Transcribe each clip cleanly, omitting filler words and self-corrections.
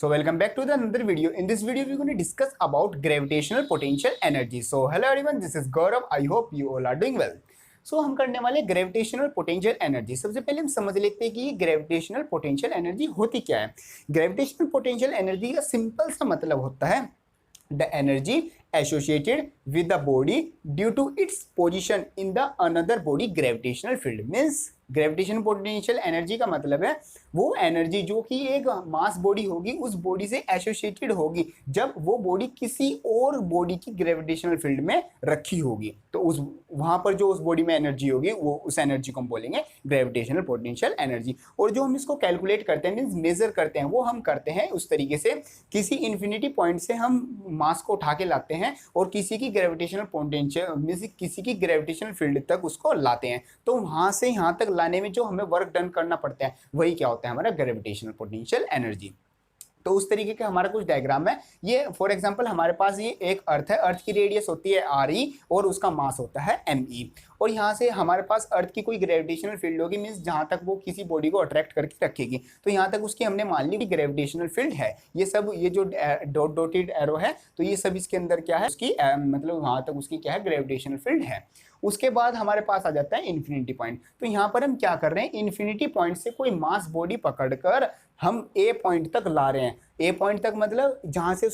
So welcome back to the another video. In this video, we're going to discuss about gravitational potential energy. So hello everyone, this is Gaurav. I hope you all are doing well. So हम करने वाले gravitational potential energy. सबसे पहले हम समझ लेते हैं कि ग्रेविटेशनल पोटेंशियल एनर्जी होती क्या है। ग्रेविटेशनल पोटेंशियल एनर्जी का सिंपल सा मतलब होता है the energy associated with the body due to its position in the another body gravitational field means gravitation potential energy का मतलब है वो एनर्जी जो कि एक मास बॉडी होगी उस बॉडी से एसोसिएटेड होगी जब वो बॉडी किसी और बॉडी की ग्रेविटेशनल फील्ड में रखी होगी। तो उस वहां पर जो उस बॉडी में एनर्जी होगी वो उस एनर्जी को हम बोलेंगे ग्रेविटेशनल पोटेंशियल एनर्जी। और जो हम इसको कैलकुलेट करते हैं मीन्स मेजर करते हैं वो हम करते हैं उस तरीके से किसी इन्फिनिटी पॉइंट से हम मास को उठा के लाते हैं और किसी की ग्रेविटेशनल पोटेंशियल मीन्स किसी की ग्रेविटेशनल फील्ड तक उसको लाते हैं। तो वहां से यहाँ तक लाने में जो हमें वर्क डन करना पड़ता है वही क्या होता है हमारा ग्रेविटेशनल पोटेंशियल एनर्जी। तो उस तरीके का हमारा कुछ डायग्राम है। ये फॉर एग्जांपल हमारे पास ये एक अर्थ है, अर्थ की रेडियस होती है RE और उसका मास होता है ME। और यहाँ से हमारे पास अर्थ की कोई ग्रेविटेशनल फील्ड होगी मीन्स जहाँ तक वो किसी बॉडी को अट्रैक्ट करके रखेगी। तो यहाँ तक उसकी हमने मान ली कि ग्रेविटेशनल फील्ड है। ये सब ये जो डॉट डॉटेड एरो है तो ये सब इसके अंदर क्या है उसकी मतलब वहाँ तक उसकी क्या है ग्रेविटेशनल फील्ड है। उसके बाद हमारे पास आ जाता है इन्फिनिटी पॉइंट। तो यहाँ पर हम क्या कर रहे हैं इन्फिनिटी पॉइंट से कोई मास बॉडी पकड़कर हम ए पॉइंट तक ला रहे हैं। ए पॉइंट तक मतलब जहाँ से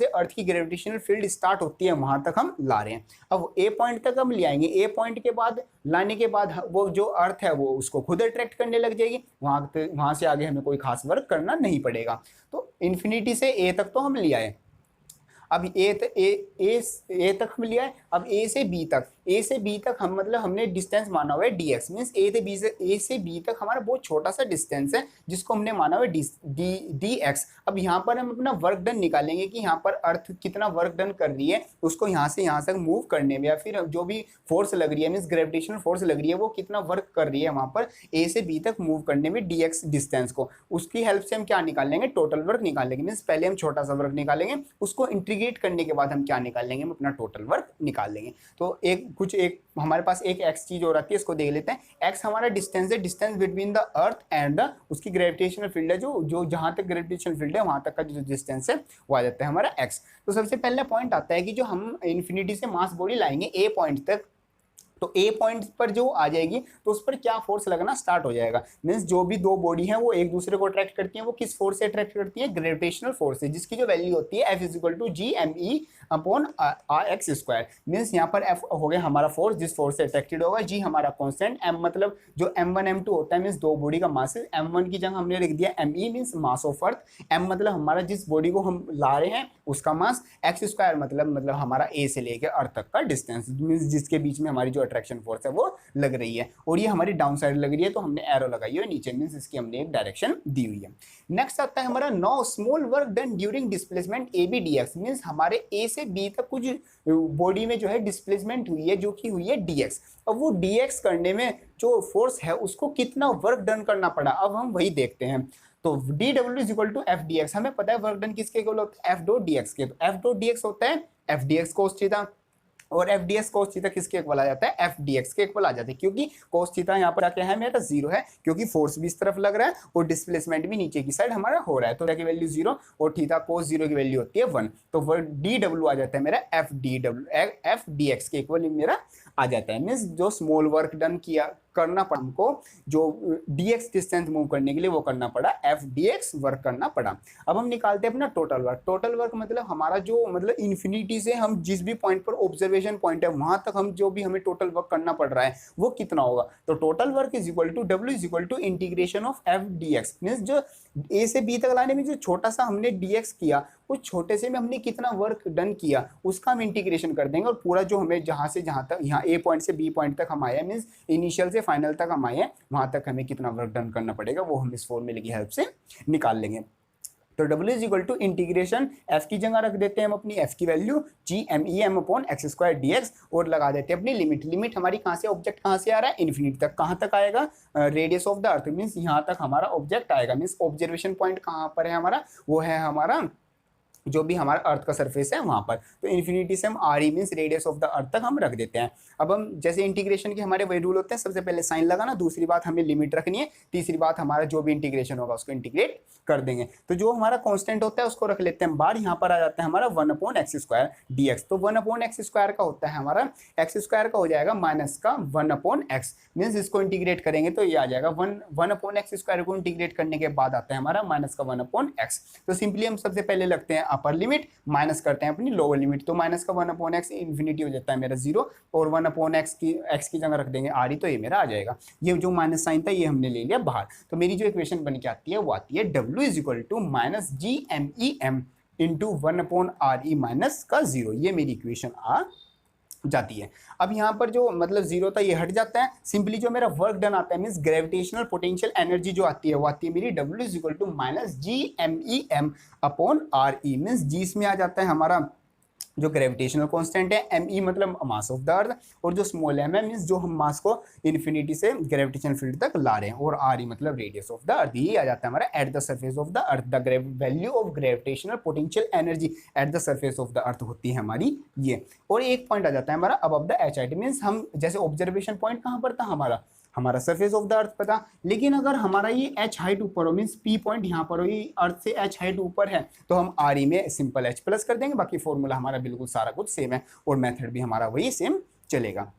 अर्थ की ग्रेविटेशनल फील्ड स्टार्ट होती है वहां तक हम ला रहे हैं। अब ए पॉइंट तक हम ले आएंगे। ए पॉइंट के बाद लाने के बाद वो जो अर्थ है वो उसको खुद अट्रैक्ट करने लग जाएगी। वहां से आगे हमें कोई खास वर्क करना नहीं पड़ेगा। तो इन्फिनिटी से ए तक तो हम ले आए। अब ए तक हम लिया है। अब ए से बी तक हम मतलब हमने डिस्टेंस माना हुआ है dx मीन्स ए से बी तक हमारा बहुत छोटा सा डिस्टेंस है जिसको हमने माना हुआ है dx। अब यहाँ पर हम अपना वर्क डन निकालेंगे कि यहाँ पर अर्थ कितना वर्क डन कर रही है उसको यहाँ से यहाँ तक मूव करने में या फिर जो भी फोर्स लग रही है मीन्स ग्रेविटेशनल फोर्स लग रही है वो कितना वर्क कर रही है वहाँ पर ए से बी तक मूव करने में dx डिस्टेंस को। उसकी हेल्प से हम क्या निकाल लेंगे टोटल वर्क निकाल लेंगे। मीन्स पहले हम छोटा सा वर्क निकालेंगे उसको इंटीग्रेट करने के बाद हम क्या निकाल लेंगे हम अपना टोटल वर्क निकाल लेंगे। तो एक हमारे पास एक x चीज हो रही है इसको देख लेते हैं। x हमारा डिस्टेंस है, distance between the earth and the उसकी ग्रेविटेशनल फील्ड है जो जहां तक ग्रेविटेशनल फील्ड है वहां तक का जो डिस्टेंस है वो आ जाता है हमारा x। तो सबसे पहला पॉइंट आता है कि जो हम इन्फिनिटी से मास बॉडी लाएंगे ए पॉइंट तक तो ए पॉइंट पर जो आ जाएगी तो उस पर क्या फोर्स लगना स्टार्ट हो जाएगा। मीन्स जो भी दो बॉडी है वो एक दूसरे को अट्रैक्ट करती है वो किस फोर्स से अट्रैक्ट करती है ग्रेविटेशनल फोर्स से जिसकी जो वैल्यू होती है F=G mE/r(x²। मीन्स यहाँ पर F हो गया हमारा फोर्स जिस फोर्स से अट्रैक्टेड होगा, G हमारा कांस्टेंट, M मतलब जो M1 M2 होता है मीन्स दो बॉडी का मास है। M1 की जगह हमने लिख दिया ME means mass of earth. M मतलब हमारा जिस बॉडी को हम ला रहे हैं उसका मास, x² मतलब हमारा A से लेकर अर्थ तक का डिस्टेंस मीन्स जिसके बीच में हमारी जो अट्रैक्शन फोर्स है वो लग रही है। और ये हमारी डाउन साइड लग रही है तो हमने एरो लगाई है नीचे मीन्स इसकी हमने एक डायरेक्शन दी हुई है। नेक्स्ट आता है हमारा know small work done during displacement AB dx means हमारे A से B तक कुछ बॉडी में जो है डिस्प्लेसमेंट हुई है जो कि हुई है dx। अब वो dx करने में जो फोर्स है उसको कितना वर्क डन करना पड़ा अब हम वही देखते हैं। तो dW=F(dx) हमें पता है वर्क डन किसके इक्वल होता है F.dx के। तो F.dx होता है F(dx cos थीटा) और F(dx cos थीटा) किसके इक्वल आ जाता है F(dx) के इक्वल आ जाता है क्योंकि cos थीटा यहाँ पर आके है मेरा 0 है क्योंकि फोर्स भी इस तरफ लग रहा है और डिस्प्लेसमेंट भी नीचे की साइड हमारा हो रहा है। तो की वैल्यू 0 और थीटा cos 0 की वैल्यू होती है 1। तो dW आ जाता है मेरा F(dx) के इक्वल मेरा आ जाता है। मीन्स जो स्मॉल वर्क डन करना पड़ा हमको जो dx डिस्टेंस मूव करने के लिए वो करना पड़ा F(dx) वर्क करना पड़ा। अब हम निकालते हैं अपना टोटल वर्क। टोटल वर्क मतलब हमारा जो मतलब इन्फिनिटी से हम जिस भी पॉइंट पर ऑब्जर्वेशन पॉइंट है वहां तक हम जो भी हमें टोटल वर्क करना पड़ रहा है वो कितना होगा। तो total work W = F(dx) means जो A से B तक लाने में जो छोटा सा हमने dx किया उस छोटे से में हमने कितना वर्क डन किया उसका हम इंटीग्रेशन कर देंगे और पूरा जो हमें जहां से जहां तक यहाँ A पॉइंट से B पॉइंट तक हम आए हैं मीन्स इनिशियल से फाइनल तक हम आए हैं वहां तक हमें कितना वर्क डन करना पड़ेगा वो हम इस फॉर्मूले की हेल्प से निकाल लेंगे। तो W = F की जगह रख देते हैं हम अपनी F की वैल्यू G mE/x² dx और लगा देते हैं अपनी लिमिट हमारी कहाँ से ऑब्जेक्ट कहाँ से आ रहा है इन्फिनिटी तक। कहाँ तक आएगा radius of the earth means यहाँ तक हमारा ऑब्जेक्ट आएगा। मीन्स ऑब्जर्वेशन पॉइंट कहाँ पर है हमारा वो है हमारा जो भी हमारा अर्थ का सरफेस है वहां पर। तो इन्फिनिटी से हम R E means radius of the earth तक हम रख देते हैं। अब हम जैसे इंटीग्रेशन के हमारे वही रूल होते हैं, सबसे पहले साइन लगाना, दूसरी बात हमें लिमिट रखनी है, तीसरी बात हमारा जो भी इंटीग्रेशन होगा उसको इंटीग्रेट कर देंगे। तो जो हमारा कांस्टेंट होता है उसको रख लेते हैं बाहर, यहाँ पर आ जाता है हमारा 1/x² dx। तो 1/x² का होता है हमारा, x² का हो जाएगा माइनस का 1/x, मीन्स इसको इंटीग्रेट करेंगे तो ये आ जाएगा 1/x² को इंटीग्रेट करने के बाद आता है हमारा माइनस का 1/x। तो सिंपली हम सबसे पहले लगते हैं अपर लिमिट, माइनस करते हैं अपनी लोअर लिमिट। तो माइनस का 1/x इन्फिनिटी हो जाता है मेरा 0, और 1/x की जगह रख देंगे आर ई, तो ये मेरा आ जाएगा। ये जो माइनस साइन था ये हमने ले लिया बाहर। तो मेरी जो इक्वेशन बन के आती है वो आती है W is equal to minus GMEM into 1/RE minus का 0। ये मेरी इक्वेशन आ जाती है। अब यहाँ पर जो मतलब 0 था ये हट जाता है। सिंपली जो मेरा वर्क डन आता है मीन्स ग्रेविटेशनल पोटेंशियल एनर्जी जो आती है वो आती है मेरी W is equal to minus GMEM upon RE, means G इसमें आ जाता है हमारा जो ग्रेविटेशनल कांस्टेंट है, ME मतलब मास ऑफ द अर्थ, और जो स्मॉल m है मीन्स जो हम मास को इन्फिनिटी से ग्रेविटेशन फील्ड तक ला रहे हैं, और RE मतलब रेडियस ऑफ द अर्थ। ये आ जाता है हमारा at the surface of the earth, the value of gravitational potential energy at the surface of the earth होती है हमारी ये। और एक पॉइंट आ जाता है हमारा अबव द HIT, मीन्स हम जैसे ऑब्जर्वेशन पॉइंट कहाँ पर था हमारा सरफेस ऑफ द अर्थ पता, लेकिन अगर हमारा ये H हाइट ऊपर हो मीन्स P पॉइंट यहाँ पर हो, ये अर्थ से H हाइट ऊपर है, तो हम RE में सिंपल H प्लस कर देंगे। बाकी फॉर्मूला हमारा बिल्कुल सारा कुछ सेम है और मेथड भी हमारा वही सेम चलेगा।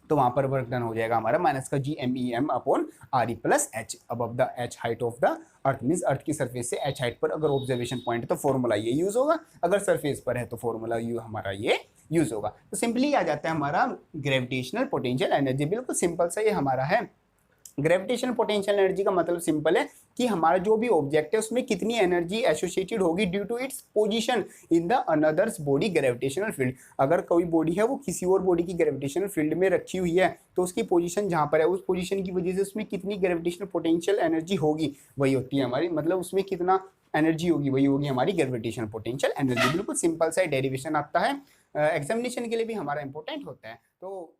तो वहां पर वर्क डन हो जाएगा हमारा माइनस का GMEM upon RE plus H above the H height of the earth, means earth की सरफेस से H हाइट पर अगर ऑब्जर्वेशन पॉइंट है तो फॉर्मूला ये यूज होगा, अगर सरफेस पर है तो फॉर्मूला हमारा ये यूज होगा। तो सिंपली आ जाता है हमारा ग्रेविटेशनल पोटेंशियल एनर्जी। बिल्कुल सिंपल सा ये हमारा है। ग्रेविटेशनल पोटेंशियल एनर्जी का मतलब सिंपल है कि हमारा जो भी ऑब्जेक्ट है उसमें कितनी एनर्जी एसोसिएटेड होगी due to its position in the another's body gravitational field. अगर कोई बॉडी है वो किसी और बॉडी की ग्रेविटेशनल फील्ड में रखी हुई है तो उसकी पोजीशन जहाँ पर है उस पोजीशन की वजह से उसमें कितनी ग्रेविटेशनल पोटेंशियल एनर्जी होगी वही होती है हमारी, मतलब उसमें कितना एनर्जी होगी वही होगी हमारी ग्रेविटेशनल पोटेंशियल एनर्जी। बिल्कुल सिंपल सा डेरिवेशन आता है, एग्जामिनेशन के लिए भी हमारा इंपॉर्टेंट होता है। तो